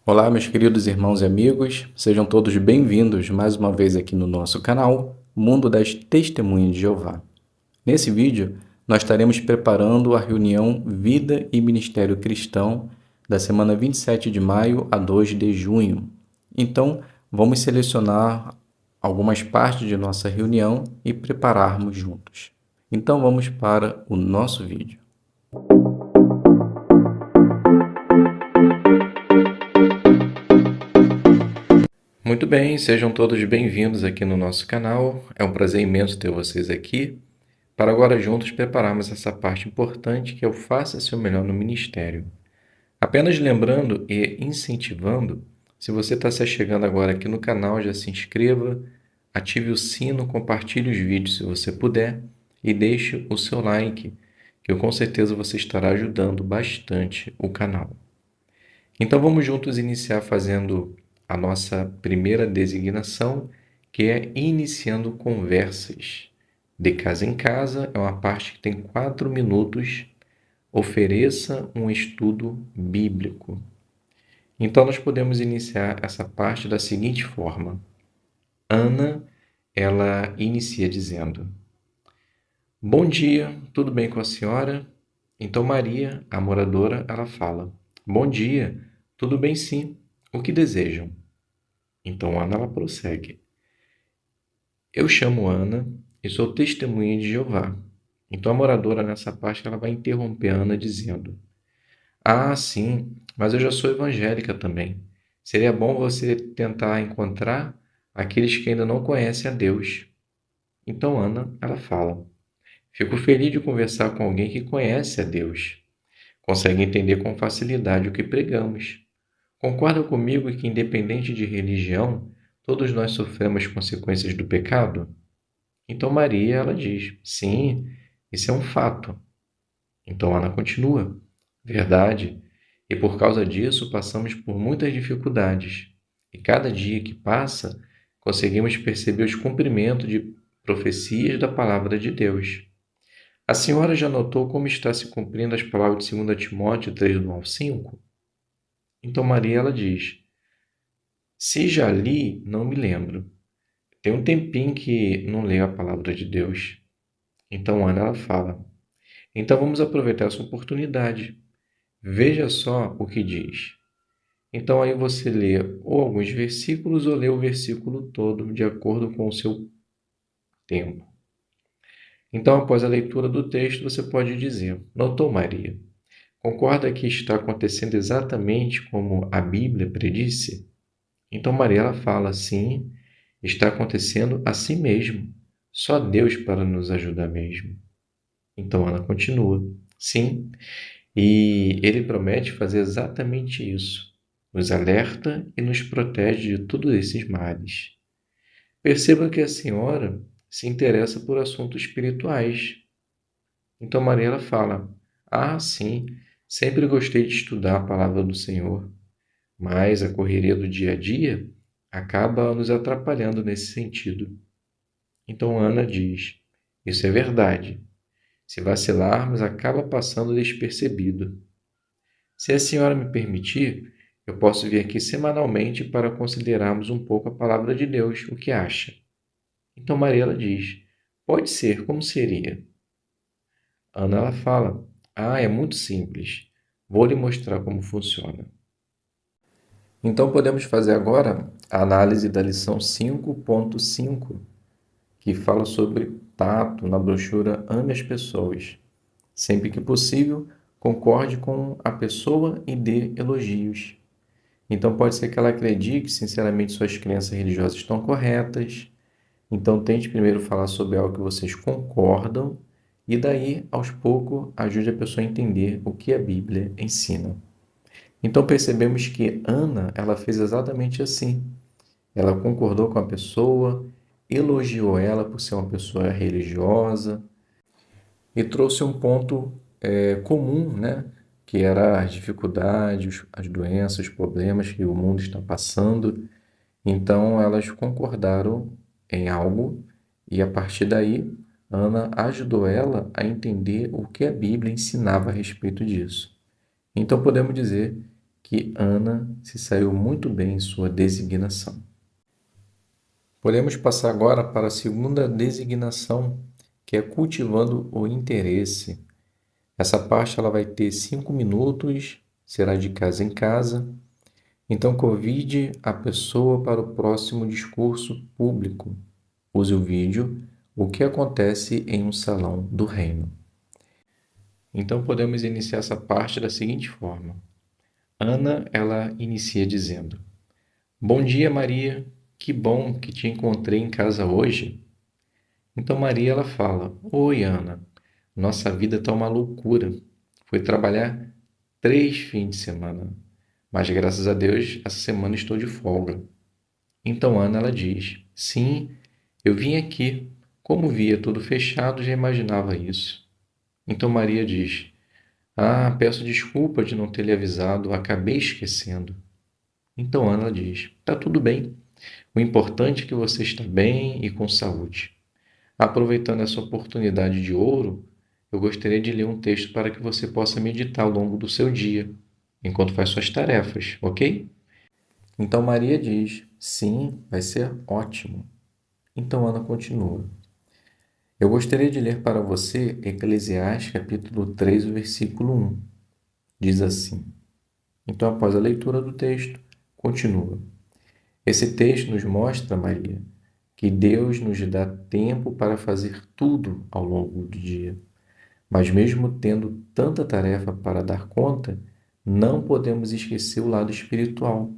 Olá, meus queridos irmãos e amigos, sejam todos bem-vindos mais uma vez aqui no nosso canal Mundo das Testemunhas de Jeová. Nesse vídeo, nós estaremos preparando a reunião Vida e Ministério Cristão da semana 27 de maio a 2 de junho. Então, vamos selecionar algumas partes de nossa reunião e prepararmos juntos. Então, vamos para o nosso vídeo. Muito bem, sejam todos bem-vindos aqui no nosso canal. É um prazer imenso ter vocês aqui, para agora juntos prepararmos essa parte importante que é o Faça Seu Melhor no Ministério. Apenas lembrando e incentivando, se você está se chegando agora aqui no canal, já se inscreva, ative o sino, compartilhe os vídeos se você puder e deixe o seu like, que com certeza você estará ajudando bastante o canal. Então vamos juntos iniciar fazendo a nossa primeira designação, que é iniciando conversas. De casa em casa é uma parte que tem 4 minutos. Ofereça um estudo bíblico. Então nós podemos iniciar essa parte da seguinte forma. Ana, ela inicia dizendo: Bom dia, tudo bem com a senhora? Então Maria, a moradora, ela fala: Bom dia, tudo bem sim. O que desejam? Então Ana ela prossegue: Eu chamo Ana e sou testemunha de Jeová. Então a moradora nessa parte ela vai interromper Ana dizendo: Ah, sim, mas eu já sou evangélica também. Seria bom você tentar encontrar aqueles que ainda não conhecem a Deus. Então Ana ela fala: Fico feliz de conversar com alguém que conhece a Deus. Consegue entender com facilidade o que pregamos. Concorda comigo que, independente de religião, todos nós sofremos consequências do pecado? Então Maria, ela diz: Sim, isso é um fato. Então Ana continua: Verdade. E por causa disso passamos por muitas dificuldades. E cada dia que passa, conseguimos perceber os cumprimentos de profecias da palavra de Deus. A senhora já notou como está se cumprindo as palavras de 2 Timóteo 3, 1 ao 5? Então Maria, ela diz: Se já li, não me lembro. Tem um tempinho que não leio a palavra de Deus. Então Ana ela fala: Então vamos aproveitar essa oportunidade. Veja só o que diz. Então aí você lê ou alguns versículos ou lê o versículo todo de acordo com o seu tempo. Então após a leitura do texto você pode dizer: Notou, Maria? Concorda que está acontecendo exatamente como a Bíblia predisse? Então Maria ela fala: Sim, está acontecendo assim mesmo. Só Deus para nos ajudar mesmo. Então Ana continua: Sim, e Ele promete fazer exatamente isso. Nos alerta e nos protege de todos esses males. Perceba que a senhora se interessa por assuntos espirituais. Então Maria ela fala: Ah, sim, sempre gostei de estudar a palavra do Senhor, mas a correria do dia a dia acaba nos atrapalhando nesse sentido. Então Ana diz: Isso é verdade. Se vacilarmos, acaba passando despercebido. Se a senhora me permitir, eu posso vir aqui semanalmente para considerarmos um pouco a palavra de Deus. O que acha? Então Maria ela diz: Pode ser, como seria? Ana ela fala: Ah, é muito simples. Vou lhe mostrar como funciona. Então podemos fazer agora a análise da lição 5.5, que fala sobre tato na brochura Ame as Pessoas. Sempre que possível, concorde com a pessoa e dê elogios. Então pode ser que ela acredite que sinceramente suas crenças religiosas estão corretas. Então tente primeiro falar sobre algo que vocês concordam e daí, aos poucos, ajude a pessoa a entender o que a Bíblia ensina. Então percebemos que Ana, ela fez exatamente assim. Ela concordou com a pessoa, elogiou ela por ser uma pessoa religiosa e trouxe um ponto comum, né? Que era as dificuldades, as doenças, os problemas que o mundo está passando. Então elas concordaram em algo e a partir daí Ana ajudou ela a entender o que a Bíblia ensinava a respeito disso. Então podemos dizer que Ana se saiu muito bem em sua designação. Podemos passar agora para a segunda designação, que é cultivando o interesse. Essa parte ela vai ter 5 minutos, será de casa em casa. Então, convide a pessoa para o próximo discurso público. Use o vídeo O que acontece em um salão do reino. Então, podemos iniciar essa parte da seguinte forma. Ana, ela inicia dizendo: Bom dia, Maria. Que bom que te encontrei em casa hoje. Então, Maria, ela fala: Oi, Ana. Nossa vida está uma loucura. Fui trabalhar 3 fins de semana, mas graças a Deus, essa semana estou de folga. Então Ana ela diz: Sim, eu vim aqui. Como via tudo fechado, já imaginava isso. Então Maria diz: Ah, peço desculpa de não ter lhe avisado, acabei esquecendo. Então Ana ela diz: Tá tudo bem. O importante é que você está bem e com saúde. Aproveitando essa oportunidade de ouro, eu gostaria de ler um texto para que você possa meditar ao longo do seu dia, enquanto faz suas tarefas, ok? Então Maria diz: Sim, vai ser ótimo. Então Ana continua: Eu gostaria de ler para você Eclesiastes capítulo 3, o versículo 1. Diz assim. Então, após a leitura do texto, continua. Esse texto nos mostra, Maria, que Deus nos dá tempo para fazer tudo ao longo do dia. Mas mesmo tendo tanta tarefa para dar conta, não podemos esquecer o lado espiritual,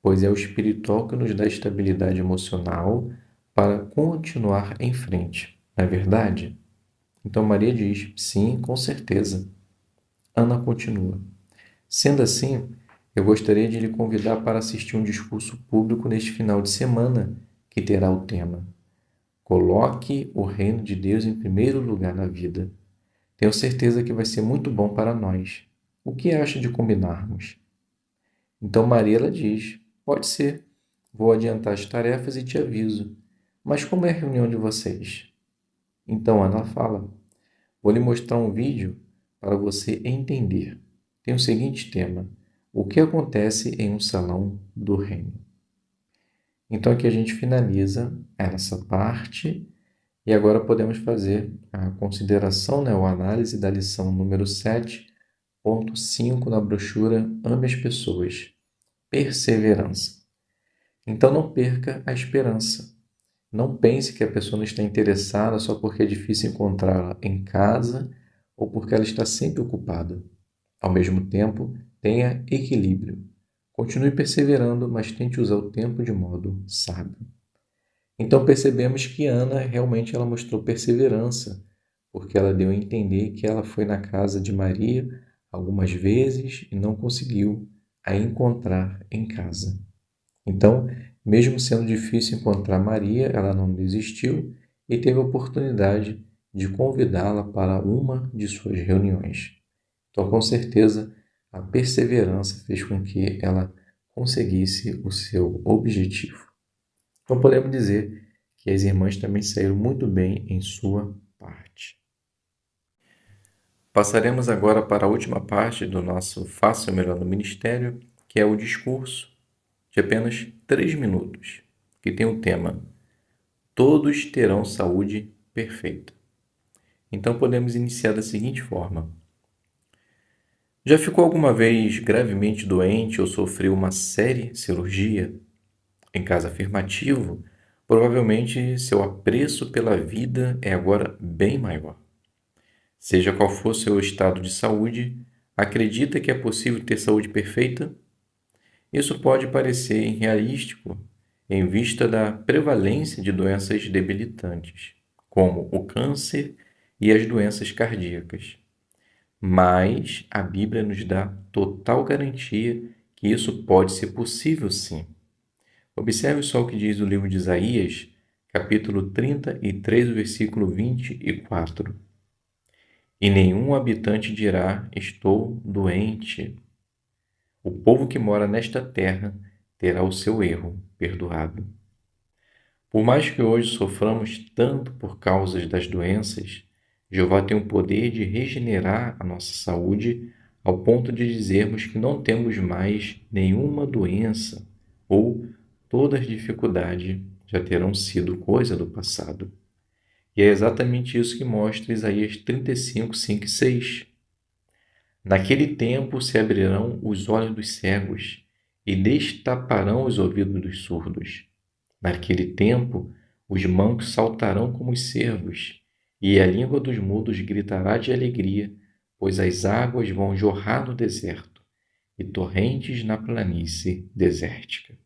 pois é o espiritual que nos dá estabilidade emocional para continuar em frente. Não é verdade? Então Maria diz: Sim, com certeza. Ana continua: Sendo assim, eu gostaria de lhe convidar para assistir um discurso público neste final de semana, que terá o tema Coloque o reino de Deus em primeiro lugar na vida. Tenho certeza que vai ser muito bom para nós. O que acha de combinarmos? Então Maria ela diz: Pode ser. Vou adiantar as tarefas e te aviso. Mas como é a reunião de vocês? Então Ana fala: Vou lhe mostrar um vídeo para você entender. Tem o seguinte tema: O que acontece em um salão do reino? Então aqui a gente finaliza essa parte e agora podemos fazer a consideração, né, ou análise da lição número 7.5 na brochura Ame as Pessoas. Perseverança. Então não perca a esperança. Não pense que a pessoa não está interessada só porque é difícil encontrá-la em casa ou porque ela está sempre ocupada. Ao mesmo tempo, tenha equilíbrio. Continue perseverando, mas tente usar o tempo de modo sábio. Então percebemos que Ana realmente ela mostrou perseverança, porque ela deu a entender que ela foi na casa de Maria algumas vezes e não conseguiu a encontrar em casa. Então, mesmo sendo difícil encontrar Maria, ela não desistiu e teve a oportunidade de convidá-la para uma de suas reuniões. Então, com certeza, a perseverança fez com que ela conseguisse o seu objetivo. Então, podemos dizer que as irmãs também saíram muito bem em sua parte. Passaremos agora para a última parte do nosso Faça o Melhor no Ministério, que é o discurso de apenas 3 minutos, que tem o tema Todos terão saúde perfeita. Então podemos iniciar da seguinte forma. Já ficou alguma vez gravemente doente ou sofreu uma séria cirurgia? Em caso afirmativo, provavelmente seu apreço pela vida é agora bem maior. Seja qual for seu estado de saúde, acredita que é possível ter saúde perfeita? Isso pode parecer irrealístico em vista da prevalência de doenças debilitantes, como o câncer e as doenças cardíacas. Mas a Bíblia nos dá total garantia que isso pode ser possível sim. Observe só o que diz o livro de Isaías, capítulo 33, versículo 24. E nenhum habitante dirá, estou doente. O povo que mora nesta terra terá o seu erro perdoado. Por mais que hoje soframos tanto por causa das doenças, Jeová tem o poder de regenerar a nossa saúde ao ponto de dizermos que não temos mais nenhuma doença ou todas as dificuldades já terão sido coisa do passado. E é exatamente isso que mostra Isaías 35, 5 e 6. Naquele tempo se abrirão os olhos dos cegos e destaparão os ouvidos dos surdos. Naquele tempo os mancos saltarão como os cervos, e a língua dos mudos gritará de alegria, pois as águas vão jorrar no deserto e torrentes na planície desértica.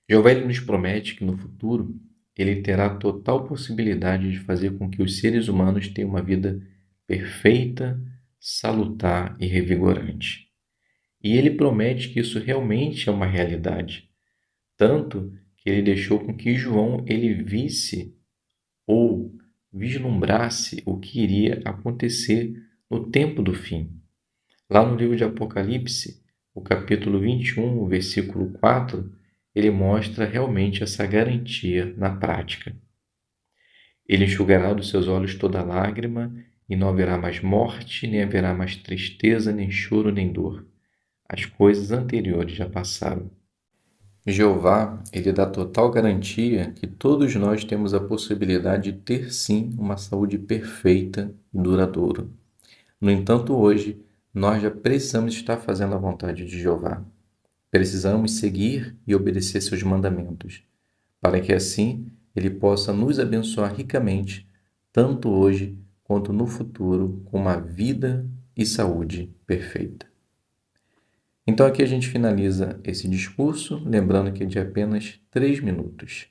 Jeová nos promete que no futuro ele terá total possibilidade de fazer com que os seres humanos tenham uma vida perfeita, salutar e revigorante. E ele promete que isso realmente é uma realidade, tanto que ele deixou com que João ele visse ou vislumbrasse o que iria acontecer no tempo do fim. Lá no livro de Apocalipse, o capítulo 21, o versículo 4, ele mostra realmente essa garantia na prática. Ele enxugará dos seus olhos toda lágrima, e não haverá mais morte, nem haverá mais tristeza, nem choro, nem dor. As coisas anteriores já passaram. Jeová, ele dá total garantia que todos nós temos a possibilidade de ter sim uma saúde perfeita e duradoura. No entanto, hoje, nós já precisamos estar fazendo a vontade de Jeová. Precisamos seguir e obedecer seus mandamentos, para que assim ele possa nos abençoar ricamente, tanto hoje quanto no futuro, com uma vida e saúde perfeita. Então aqui a gente finaliza esse discurso, lembrando que é de apenas 3 minutos.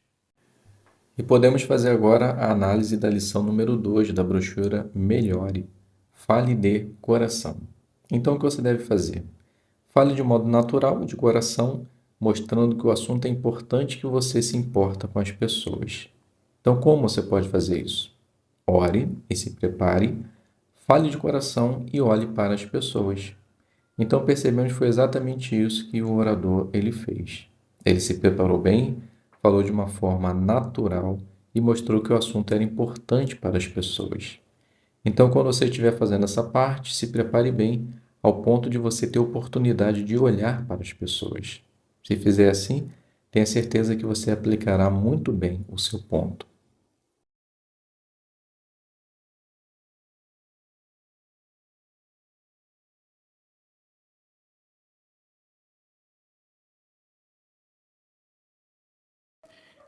E podemos fazer agora a análise da lição número 2 da brochura Melhore, Fale de Coração. Então o que você deve fazer? Fale de modo natural, de coração, mostrando que o assunto é importante e que você se importa com as pessoas. Então como você pode fazer isso? Ore e se prepare, fale de coração e olhe para as pessoas. Então percebemos que foi exatamente isso que o orador ele fez. Ele se preparou bem, falou de uma forma natural e mostrou que o assunto era importante para as pessoas. Então, quando você estiver fazendo essa parte, se prepare bem ao ponto de você ter oportunidade de olhar para as pessoas. Se fizer assim, tenha certeza que você aplicará muito bem o seu ponto.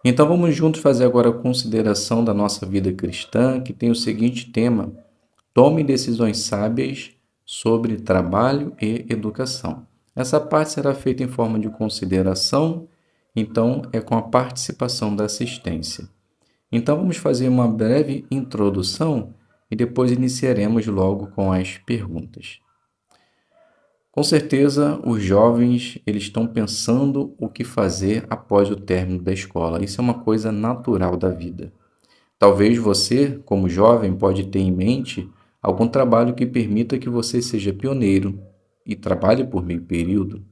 Então vamos juntos fazer agora a consideração da nossa vida cristã, que tem o seguinte tema: tome decisões sábias sobre trabalho e educação. Essa parte será feita em forma de consideração, então é com a participação da assistência. Então vamos fazer uma breve introdução e depois iniciaremos logo com as perguntas. Com certeza, os jovens eles estão pensando o que fazer após o término da escola. Isso é uma coisa natural da vida. Talvez você, como jovem, pode ter em mente algum trabalho que permita que você seja pioneiro e trabalhe por meio período.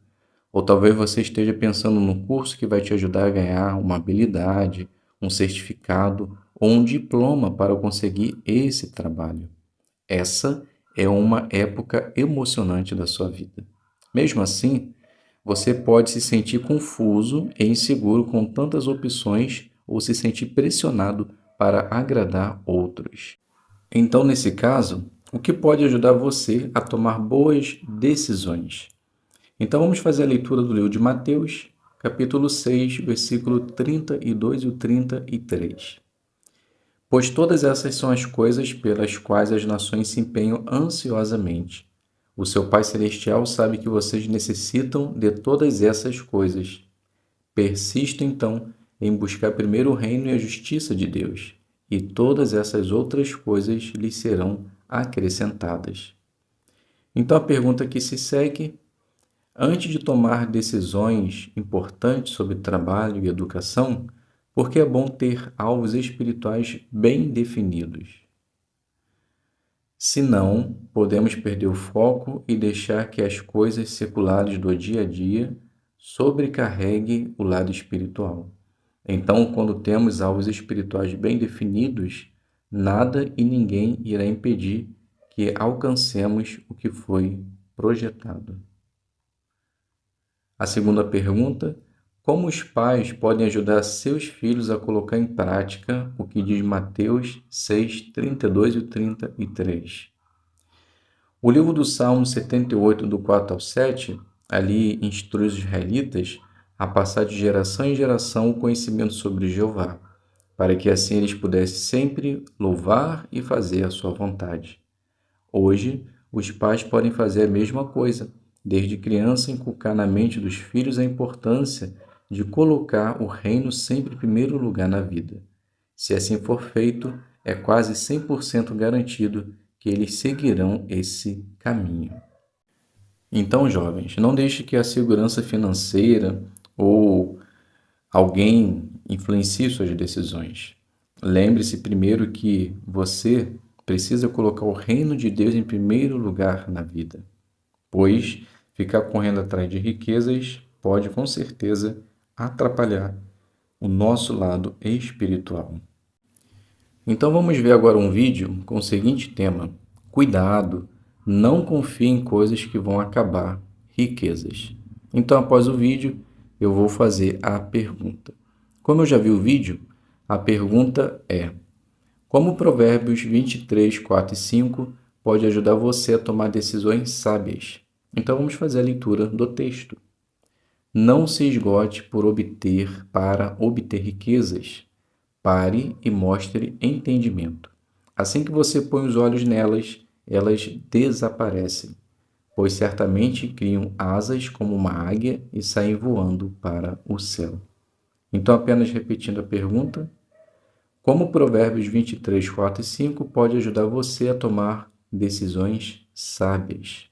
Ou talvez você esteja pensando num curso que vai te ajudar a ganhar uma habilidade, um certificado ou um diploma para conseguir esse trabalho. Essa é uma época emocionante da sua vida. Mesmo assim, você pode se sentir confuso e inseguro com tantas opções ou se sentir pressionado para agradar outros. Então, nesse caso, o que pode ajudar você a tomar boas decisões? Então, vamos fazer a leitura do livro de Mateus, capítulo 6, versículo 32 e o 33. Pois todas essas são as coisas pelas quais as nações se empenham ansiosamente. O seu Pai Celestial sabe que vocês necessitam de todas essas coisas. Persista, então, em buscar primeiro o reino e a justiça de Deus, e todas essas outras coisas lhes serão acrescentadas. Então a pergunta que se segue: antes de tomar decisões importantes sobre trabalho e educação, por que é bom ter alvos espirituais bem definidos? Senão, podemos perder o foco e deixar que as coisas seculares do dia a dia sobrecarreguem o lado espiritual. Então, quando temos alvos espirituais bem definidos, nada e ninguém irá impedir que alcancemos o que foi projetado. A segunda pergunta: como os pais podem ajudar seus filhos a colocar em prática o que diz Mateus 6, 32 e 33? O livro do Salmo 78, do 4 ao 7, ali instrui os israelitas a passar de geração em geração o conhecimento sobre Jeová, para que assim eles pudessem sempre louvar e fazer a sua vontade. Hoje, os pais podem fazer a mesma coisa, desde criança inculcar na mente dos filhos a importância de colocar o reino sempre em primeiro lugar na vida. Se assim for feito, é quase 100% garantido que eles seguirão esse caminho. Então, jovens, não deixe que a segurança financeira ou alguém influencie suas decisões. Lembre-se primeiro que você precisa colocar o reino de Deus em primeiro lugar na vida, pois ficar correndo atrás de riquezas pode, com certeza, atrapalhar o nosso lado espiritual. Então vamos ver agora um vídeo com o seguinte tema: cuidado, não confie em coisas que vão acabar riquezas. Então, após o vídeo, eu vou fazer a pergunta. Como eu já vi o vídeo, a pergunta é: como Provérbios 23, 4 e 5 pode ajudar você a tomar decisões sábias? Então vamos fazer a leitura do texto. Não se esgote para obter riquezas. Pare e mostre entendimento. Assim que você põe os olhos nelas, elas desaparecem, pois certamente criam asas como uma águia e saem voando para o céu. Então, apenas repetindo a pergunta: como Provérbios 23, 4 e 5 pode ajudar você a tomar decisões sábias?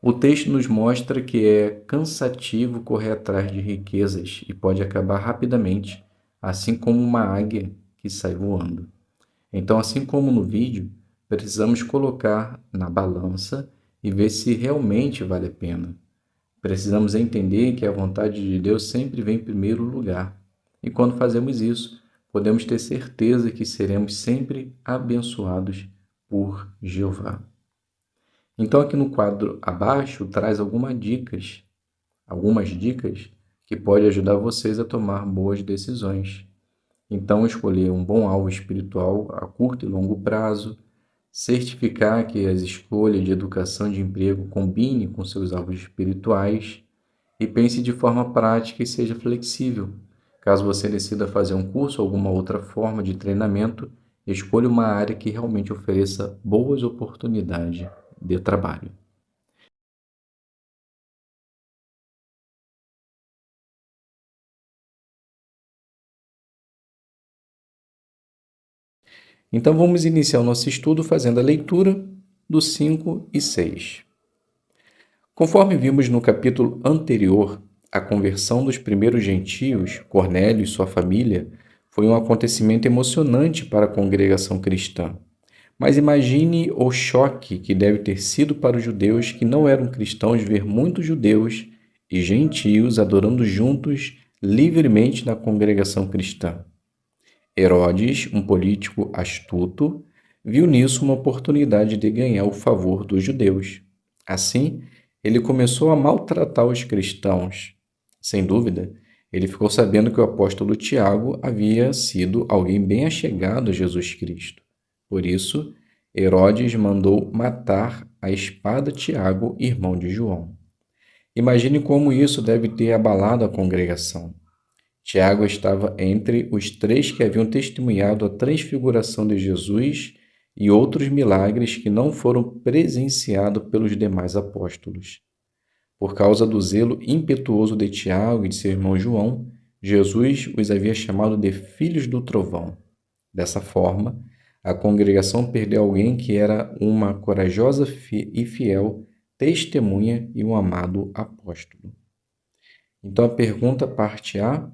O texto nos mostra que é cansativo correr atrás de riquezas e pode acabar rapidamente, assim como uma águia que sai voando. Então, assim como no vídeo, precisamos colocar na balança e ver se realmente vale a pena. Precisamos entender que a vontade de Deus sempre vem em primeiro lugar. E quando fazemos isso, podemos ter certeza que seremos sempre abençoados por Jeová. Então, aqui no quadro abaixo, traz algumas dicas que podem ajudar vocês a tomar boas decisões. Então, escolher um bom alvo espiritual a curto e longo prazo, certificar que as escolhas de educação e de emprego combinem com seus alvos espirituais e pense de forma prática e seja flexível. Caso você decida fazer um curso ou alguma outra forma de treinamento, escolha uma área que realmente ofereça boas oportunidades de trabalho. Então vamos iniciar o nosso estudo fazendo a leitura dos 5 e 6. Conforme vimos no capítulo anterior, a conversão dos primeiros gentios, Cornélio e sua família, foi um acontecimento emocionante para a congregação cristã. Mas imagine o choque que deve ter sido para os judeus que não eram cristãos ver muitos judeus e gentios adorando juntos livremente na congregação cristã. Herodes, um político astuto, viu nisso uma oportunidade de ganhar o favor dos judeus. Assim, ele começou a maltratar os cristãos. Sem dúvida, ele ficou sabendo que o apóstolo Tiago havia sido alguém bem achegado a Jesus Cristo. Por isso, Herodes mandou matar à espada Tiago, irmão de João. Imagine como isso deve ter abalado a congregação. Tiago estava entre os 3 que haviam testemunhado a transfiguração de Jesus e outros milagres que não foram presenciados pelos demais apóstolos. Por causa do zelo impetuoso de Tiago e de seu irmão João, Jesus os havia chamado de filhos do trovão. Dessa forma, a congregação perdeu alguém que era uma corajosa e fiel testemunha e um amado apóstolo. Então a pergunta parte A: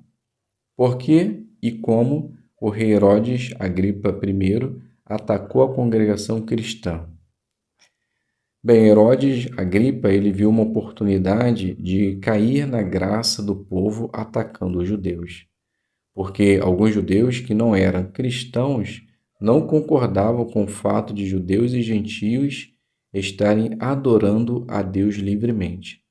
por que e como o rei Herodes Agripa I atacou a congregação cristã? Bem, Herodes Agripa ele viu uma oportunidade de cair na graça do povo atacando os judeus, porque alguns judeus que não eram cristãos não concordavam com o fato de judeus e gentios estarem adorando a Deus livremente.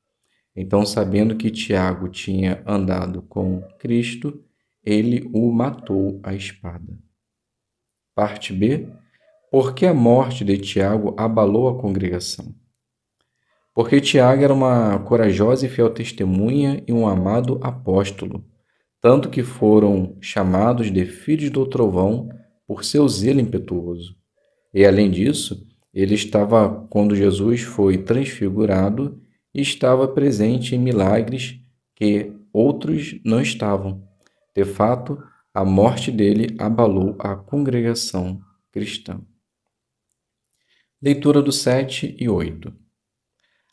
Então, sabendo que Tiago tinha andado com Cristo, ele o matou à espada. Parte B. Por que a morte de Tiago abalou a congregação? Porque Tiago era uma corajosa e fiel testemunha e um amado apóstolo, tanto que foram chamados de filhos do trovão por seu zelo impetuoso. E além disso, ele estava quando Jesus foi transfigurado e estava presente em milagres que outros não estavam. De fato, a morte dele abalou a congregação cristã. Leitura do 7 e 8.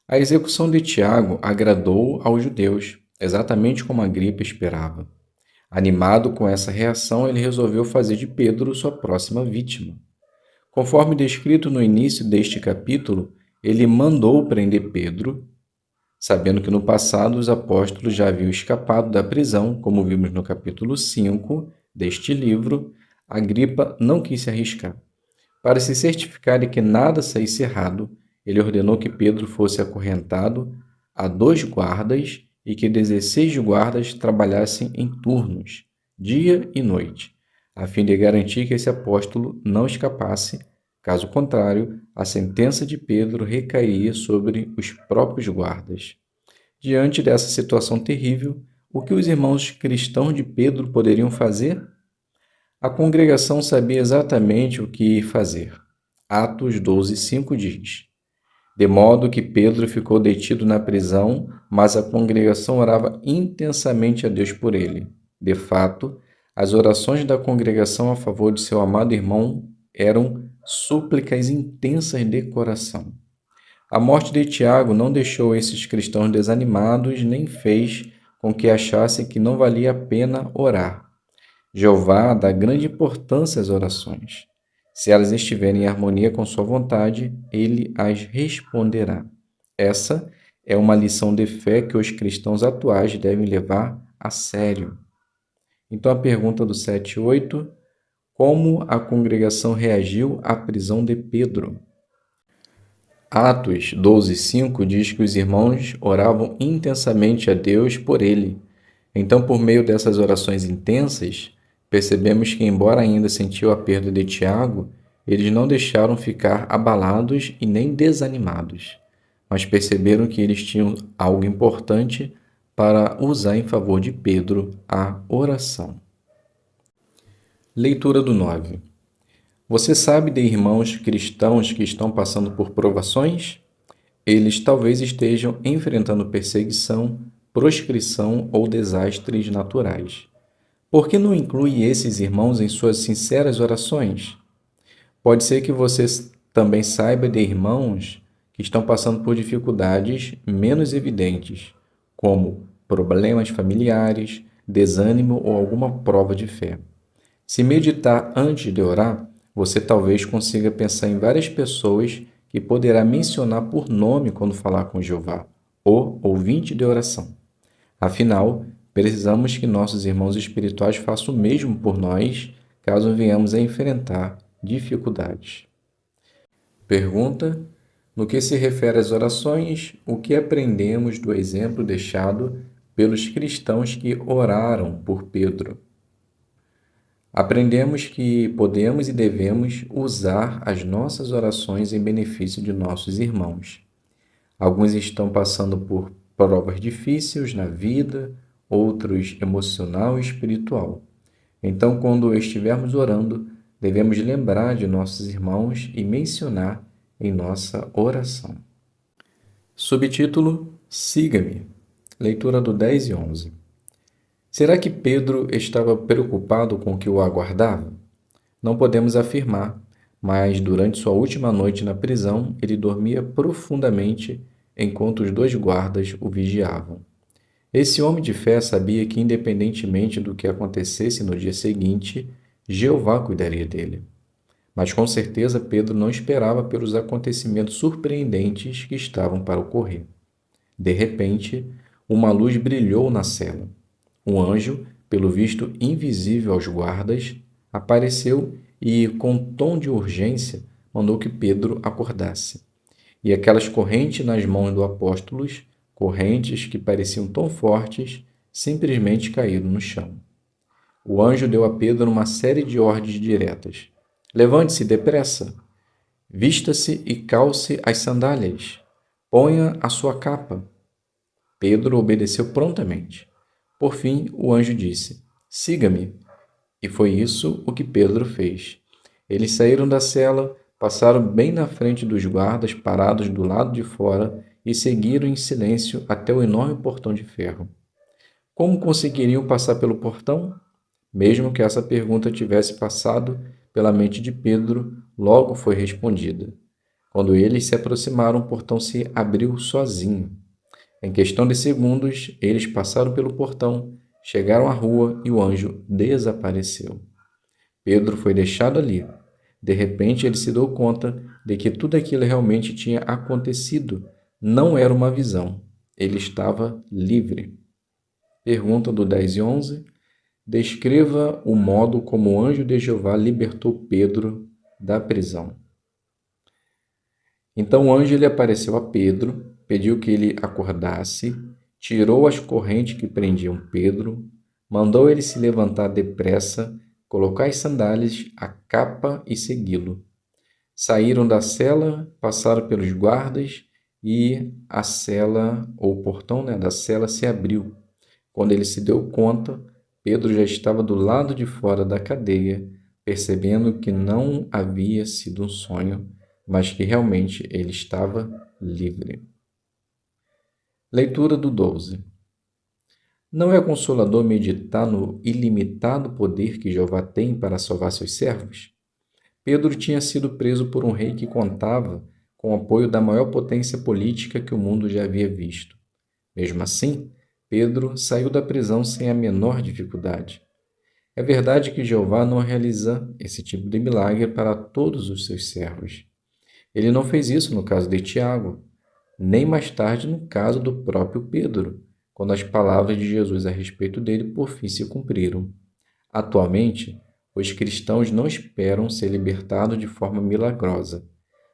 A execução de Tiago agradou aos judeus, exatamente como Agripa esperava. Animado com essa reação, ele resolveu fazer de Pedro sua próxima vítima. Conforme descrito no início deste capítulo, ele mandou prender Pedro, sabendo que no passado os apóstolos já haviam escapado da prisão, como vimos no capítulo 5 deste livro. Agripa não quis se arriscar. Para se certificar de que nada saísse errado, ele ordenou que Pedro fosse acorrentado a 2 guardas e que 16 guardas trabalhassem em turnos, dia e noite, a fim de garantir que esse apóstolo não escapasse. Caso contrário, a sentença de Pedro recairia sobre os próprios guardas. Diante dessa situação terrível, o que os irmãos cristãos de Pedro poderiam fazer? A congregação sabia exatamente o que fazer. Atos 12:5 diz: De modo que Pedro ficou detido na prisão, mas a congregação orava intensamente a Deus por ele. De fato, as orações da congregação a favor de seu amado irmão eram súplicas intensas de coração. A morte de Tiago não deixou esses cristãos desanimados, nem fez com que achassem que não valia a pena orar. Jeová dá grande importância às orações. Se elas estiverem em harmonia com sua vontade, ele as responderá. Essa é uma lição de fé que os cristãos atuais devem levar a sério. Então, a pergunta do 7 e 8: como a congregação reagiu à prisão de Pedro? Atos 12:5 diz que os irmãos oravam intensamente a Deus por ele. Então, por meio dessas orações intensas, percebemos que, embora ainda sentiu a perda de Tiago, eles não deixaram ficar abalados e nem desanimados, mas perceberam que eles tinham algo importante para usar em favor de Pedro, a oração. Leitura do 9. Você sabe de irmãos cristãos que estão passando por provações? Eles talvez estejam enfrentando perseguição, proscrição ou desastres naturais. Por que não inclui esses irmãos em suas sinceras orações? Pode ser que você também saiba de irmãos que estão passando por dificuldades menos evidentes, como problemas familiares, desânimo ou alguma prova de fé. Se meditar antes de orar, você talvez consiga pensar em várias pessoas que poderá mencionar por nome quando falar com Jeová, o ouvinte de oração. Afinal, precisamos que nossos irmãos espirituais façam o mesmo por nós, caso venhamos a enfrentar dificuldades. Pergunta: no que se refere às orações, o que aprendemos do exemplo deixado pelos cristãos que oraram por Pedro? Aprendemos que podemos e devemos usar as nossas orações em benefício de nossos irmãos. Alguns estão passando por provas difíceis na vida, outros emocional e espiritual. Então, quando estivermos orando, devemos lembrar de nossos irmãos e mencionar em nossa oração. Subtítulo: Siga-me. Leitura do 10 e 11. Será que Pedro estava preocupado com o que o aguardava? Não podemos afirmar, mas durante sua última noite na prisão, ele dormia profundamente enquanto os 2 guardas o vigiavam. Esse homem de fé sabia que, independentemente do que acontecesse no dia seguinte, Jeová cuidaria dele. Mas com certeza Pedro não esperava pelos acontecimentos surpreendentes que estavam para ocorrer. De repente, uma luz brilhou na cela. Um anjo, pelo visto invisível aos guardas, apareceu e, com um tom de urgência, mandou que Pedro acordasse. E aquelas correntes nas mãos do apóstolo, correntes que pareciam tão fortes, simplesmente caíram no chão. O anjo deu a Pedro uma série de ordens diretas. Levante-se depressa, vista-se e calce as sandálias, ponha a sua capa. Pedro obedeceu prontamente. Por fim, o anjo disse: Siga-me. E foi isso o que Pedro fez. Eles saíram da cela, passaram bem na frente dos guardas parados do lado de fora e seguiram em silêncio até o enorme portão de ferro. Como conseguiriam passar pelo portão? Mesmo que essa pergunta tivesse passado pela mente de Pedro, logo foi respondida. Quando eles se aproximaram, o portão se abriu sozinho. Em questão de segundos, eles passaram pelo portão, chegaram à rua e o anjo desapareceu. Pedro foi deixado ali. De repente, ele se deu conta de que tudo aquilo realmente tinha acontecido. Não era uma visão. Ele estava livre. Pergunta do 10 e 11. Descreva o modo como o anjo de Jeová libertou Pedro da prisão. Então o anjo apareceu a Pedro, pediu que ele acordasse, tirou as correntes que prendiam Pedro, mandou ele se levantar depressa, colocar as sandálias, a capa e segui-lo. Saíram da cela, passaram pelos guardas e a cela, ou o portão da cela, se abriu. Quando ele se deu conta, Pedro já estava do lado de fora da cadeia, percebendo que não havia sido um sonho, mas que realmente ele estava livre. Leitura do 12. Não é consolador meditar no ilimitado poder que Jeová tem para salvar seus servos? Pedro tinha sido preso por um rei que contava com o apoio da maior potência política que o mundo já havia visto. Mesmo assim, Pedro saiu da prisão sem a menor dificuldade. É verdade que Jeová não realiza esse tipo de milagre para todos os seus servos. Ele não fez isso no caso de Tiago, nem mais tarde no caso do próprio Pedro, quando as palavras de Jesus a respeito dele por fim se cumpriram. Atualmente, os cristãos não esperam ser libertados de forma milagrosa,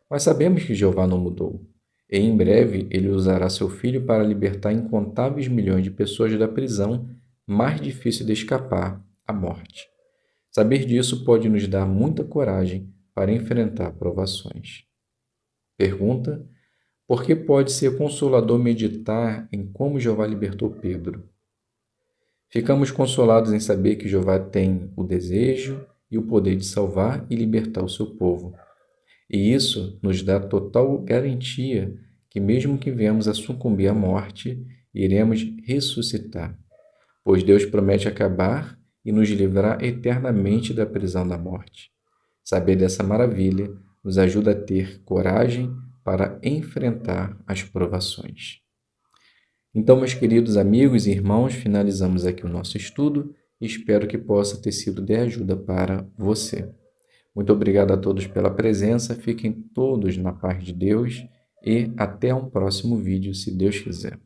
mas sabemos que Jeová não mudou. E em breve ele usará seu Filho para libertar incontáveis milhões de pessoas da prisão mais difícil de escapar, a morte. Saber disso pode nos dar muita coragem para enfrentar provações. Pergunta: por que pode ser consolador meditar em como Jeová libertou Pedro? Ficamos consolados em saber que Jeová tem o desejo e o poder de salvar e libertar o seu povo. E isso nos dá total garantia que, mesmo que venhamos a sucumbir à morte, iremos ressuscitar, pois Deus promete acabar e nos livrar eternamente da prisão da morte. Saber dessa maravilha nos ajuda a ter coragem para enfrentar as provações. Então, meus queridos amigos e irmãos, finalizamos aqui o nosso estudo e espero que possa ter sido de ajuda para você. Muito obrigado a todos pela presença, fiquem todos na paz de Deus e até um próximo vídeo, se Deus quiser.